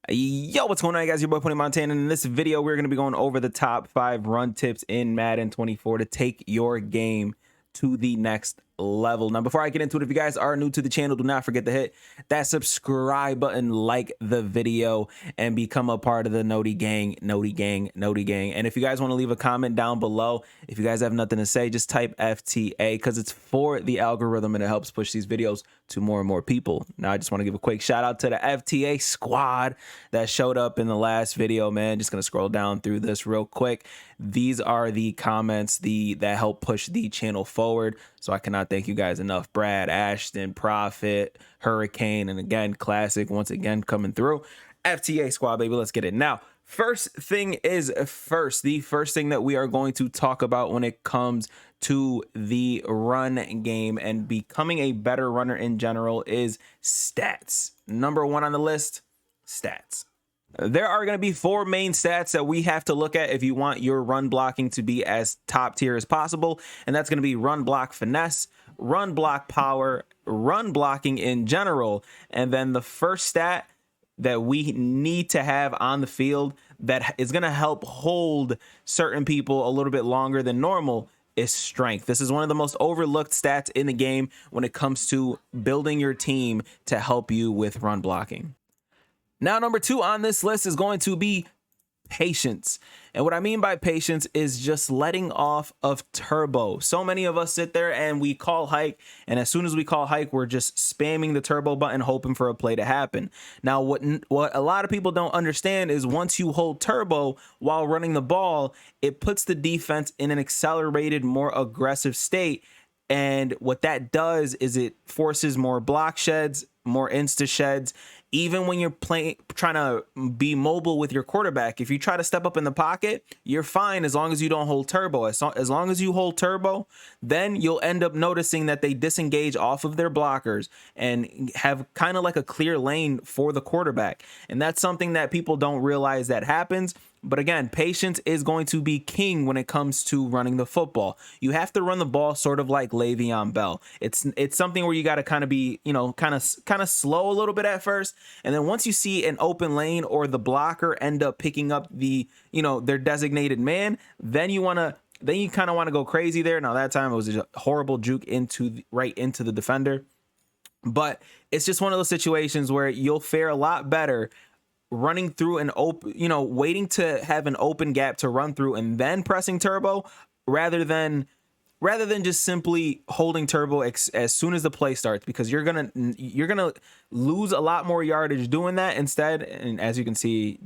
Yo, what's going on, guys? Your boy Pony Montana. In this video, we're going to be going over the top 5 run tips in Madden 24 to take your game to the next level. Now, before I get into it, if you guys are new to the channel, do not forget to hit that subscribe button, like the video, and become a part of the Noti Gang. And if you guys want to leave a comment down below, if you guys have nothing to say, just type FTA because it's for the algorithm and it helps push these videos to more and more people. Now, I just want to give a quick shout out to the FTA squad that showed up in the last video, man. Just going to scroll down through this real quick. These are the comments that help push the channel forward. So I cannot thank you guys enough. Brad, Ashton, Prophet, Hurricane, and again, Classic once again coming through. FTA squad, baby, let's get it. Now, first thing is first. The first thing that we are going to talk about when it comes to the run game and becoming a better runner in general is stats. Number one on the list, stats. There are going to be 4 main stats that we have to look at if you want your run blocking to be as top tier as possible. And that's going to be run block finesse, run block power, run blocking in general. And then the first stat that we need to have on the field that is going to help hold certain people a little bit longer than normal is strength. This is one of the most overlooked stats in the game when it comes to building your team to help you with run blocking. Now, number 2 on this list is going to be patience. And what I mean by patience is just letting off of turbo. So many of us sit there and we call hike, and as soon as we call hike, we're just spamming the turbo button hoping for a play to happen. Now, what a lot of people don't understand is once you hold turbo while running the ball, it puts the defense in an accelerated, more aggressive state. And what that does is it forces more block sheds, more insta sheds. Even when you're trying to be mobile with your quarterback, if you try to step up in the pocket, you're fine as long as you don't hold turbo. As long as you hold turbo, then you'll end up noticing that they disengage off of their blockers and have kind of like a clear lane for the quarterback. And that's something that people don't realize that happens. But again, patience is going to be king when it comes to running the football. You have to run the ball sort of like Le'Veon Bell. It's something where you got to kind of be, kind of slow a little bit at first. And then once you see an open lane or the blocker end up picking up the, their designated man, then you kind of want to go crazy there. Now that time it was a horrible juke right into the defender. But it's just one of those situations where you'll fare a lot better running through an open, waiting to have an open gap to run through and then pressing turbo rather than just simply holding turbo as soon as the play starts, because you're gonna lose a lot more yardage doing that instead. And as you can see,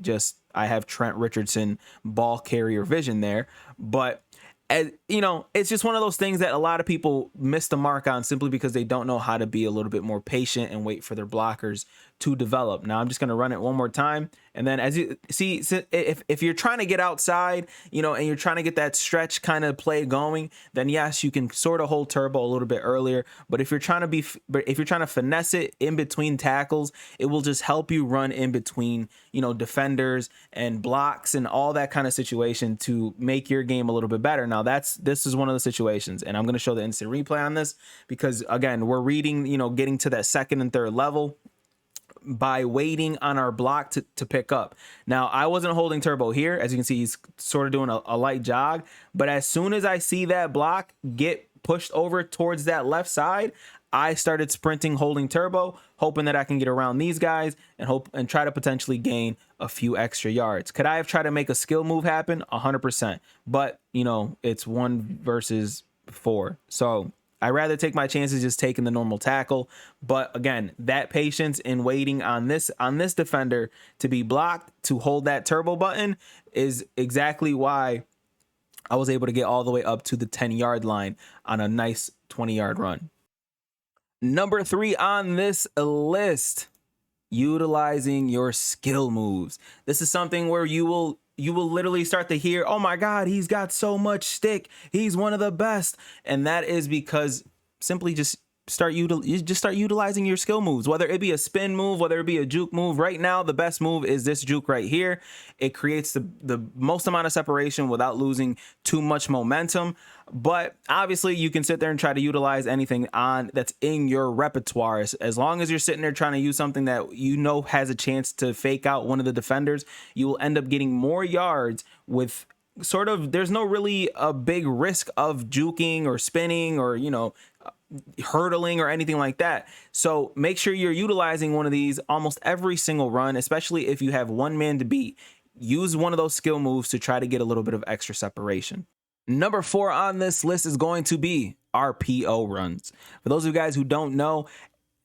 I have Trent Richardson ball carrier vision there, but it's just one of those things that a lot of people miss the mark on simply because they don't know how to be a little bit more patient and wait for their blockers to develop. Now I'm just going to run it one more time. And then as you see, if you're trying to get outside, and you're trying to get that stretch kind of play going, then yes, you can sort of hold turbo a little bit earlier. But if you're trying to finesse it in between tackles, it will just help you run in between, defenders and blocks and all that kind of situation to make your game a little bit better. Now this is one of the situations, and I'm going to show the instant replay on this because again, we're reading, getting to that second and third level by waiting on our block to pick up. Now, I wasn't holding turbo here. As you can see, he's sort of doing a light jog. But as soon as I see that block get pushed over towards that left side, I started sprinting, holding turbo, hoping that I can get around these guys and try to potentially gain a few extra yards. Could I have tried to make a skill move happen? 100%. But, it's 1 versus 4. So I'd rather take my chances just taking the normal tackle. But again, that patience in waiting on this defender to be blocked, to hold that turbo button, is exactly why I was able to get all the way up to the 10-yard line on a nice 20-yard run. Number 3 on this list, utilizing your skill moves. This is something where you will literally start to hear, oh my God, he's got so much stick, he's one of the best. And that is because simply just you just start utilizing your skill moves, whether it be a spin move, whether it be a juke move. Right now, the best move is this juke right here. It creates the most amount of separation without losing too much momentum. But obviously, you can sit there and try to utilize anything on that's in your repertoire. As long as you're sitting there trying to use something that you know has a chance to fake out one of the defenders, you will end up getting more yards with sort of, there's no really a big risk of juking or spinning or, you know, hurdling or anything like that. So make sure you're utilizing one of these almost every single run, especially if you have one man to beat. Use one of those skill moves to try to get a little bit of extra separation. Number 4 on this list is going to be RPO runs. For those of you guys who don't know,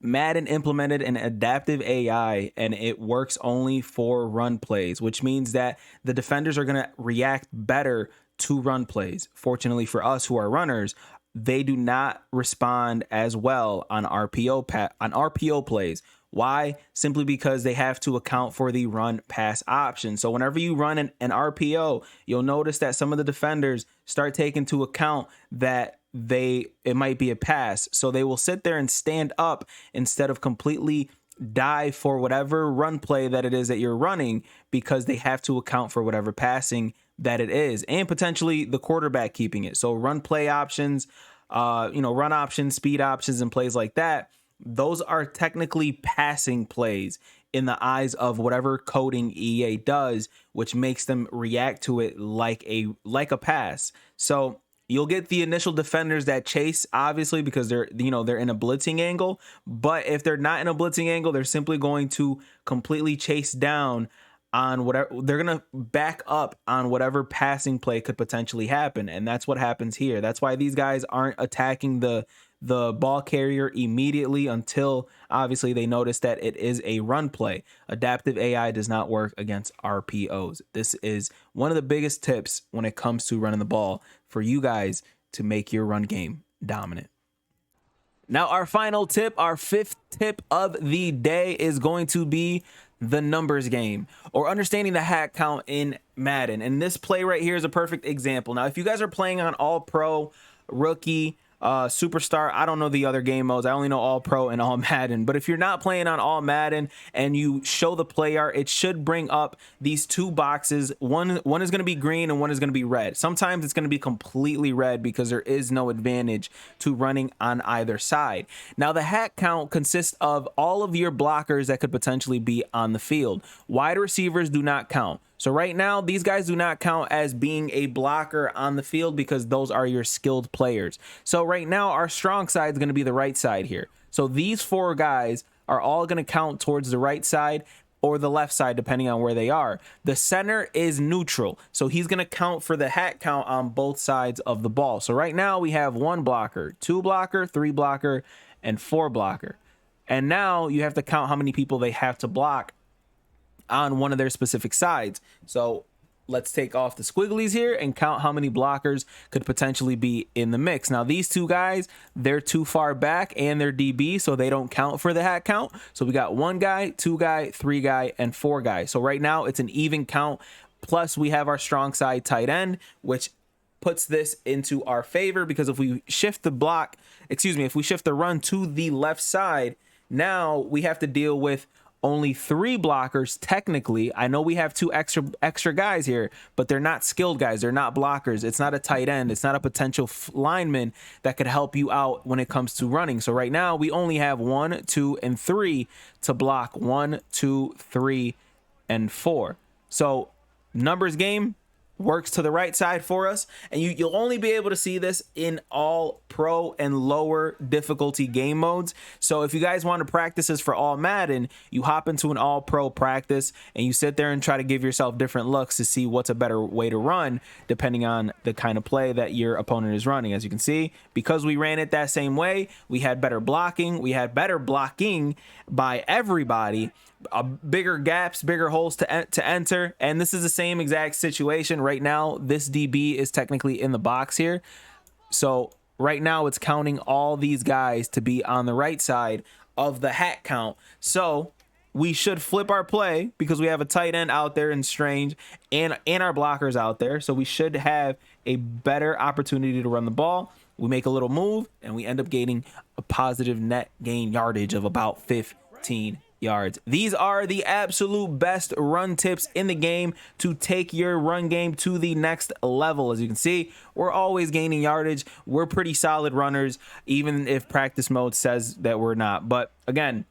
Madden implemented an adaptive AI and it works only for run plays, which means that the defenders are going to react better to run plays. Fortunately for us who are runners, they do not respond as well on RPO plays. Why? Simply because they have to account for the run pass option. So whenever you run an RPO, you'll notice that some of the defenders start taking into account that it might be a pass. So they will sit there and stand up instead of completely dive for whatever run play that it is that you're running, because they have to account for whatever passing that it is, and potentially the quarterback keeping it. So run play options, run options, speed options, and plays like that, those are technically passing plays in the eyes of whatever coding EA does, which makes them react to it like a pass. So you'll get the initial defenders that chase, obviously, because they're in a blitzing angle. But if they're not in a blitzing angle, they're simply going to completely chase down on whatever, they're going to back up on whatever passing play could potentially happen. And that's what happens here. That's why these guys aren't attacking the ball carrier immediately until obviously they notice that it is a run play. Adaptive AI does not work against RPOs. This is one of the biggest tips when it comes to running the ball for you guys to make your run game dominant. Now, our final tip, our 5th tip of the day, is going to be the numbers game, or understanding the hack count in Madden. And this play right here is a perfect example. Now, if you guys are playing on All Pro, Rookie, Superstar, I don't know the other game modes, I only know All Pro and All Madden. But if you're not playing on All Madden and you show the play art, it should bring up these 2 boxes. One is going to be green and one is going to be red. Sometimes it's going to be completely red because there is no advantage to running on either side. Now, the hack count consists of all of your blockers that could potentially be on the field. Wide receivers do not count. So right now, these guys do not count as being a blocker on the field because those are your skilled players. So right now, our strong side is going to be the right side here. So these 4 guys are all going to count towards the right side or the left side, depending on where they are. The center is neutral, so he's going to count for the hack count on both sides of the ball. So right now, we have 1 blocker, 2 blocker, 3 blocker, and 4 blocker. And now you have to count how many people they have to block on one of their specific sides. So let's take off the squigglies here and count how many blockers could potentially be in the mix. Now, these 2 guys, they're too far back and they're DB, so they don't count for the hack count. So we got 1 guy, 2 guy, 3 guy, and 4 guys. So right now it's an even count. Plus we have our strong side tight end, which puts this into our favor, because if we shift the run to the left side, now we have to deal with only 3 blockers technically. I know we have 2 extra guys here, but they're not skilled guys. They're not blockers. It's not a tight end. It's not a potential lineman that could help you out when it comes to running. So right now we only have 1, 2, and 3 to block. 1, 2, 3, and 4. So numbers game works to the right side for us, and you'll only be able to see this in All Pro and lower difficulty game modes. So if you guys want to practice this for All Madden, you hop into an All Pro practice and you sit there and try to give yourself different looks to see what's a better way to run depending on the kind of play that your opponent is running. As you can see, because we ran it that same way, we had better blocking, by everybody, bigger gaps, bigger holes to enter. And this is the same exact situation right now. This DB is technically in the box here, so right now it's counting all these guys to be on the right side of the hack count. So we should flip our play because we have a tight end out there in Strange and our blockers out there, so we should have a better opportunity to run the ball. we make a little move and we end up gaining a positive net gain yardage of about 15 yards. These are the absolute best run tips in the game to take your run game to the next level. As you can see, we're always gaining yardage. We're pretty solid runners, even if practice mode says that we're not. But again,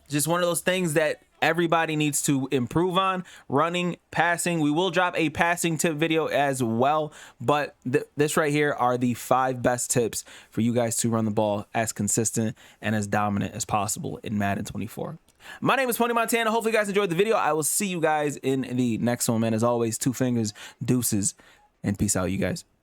just one of those things that everybody needs to improve on: running, passing. We will drop a passing tip video as well, but this right here are the 5 best tips for you guys to run the ball as consistent and as dominant as possible in Madden 24. My name is Pony Montana. Hopefully you guys enjoyed the video. I will see you guys in the next one, man. As always, 2 fingers, deuces, and peace out, you guys.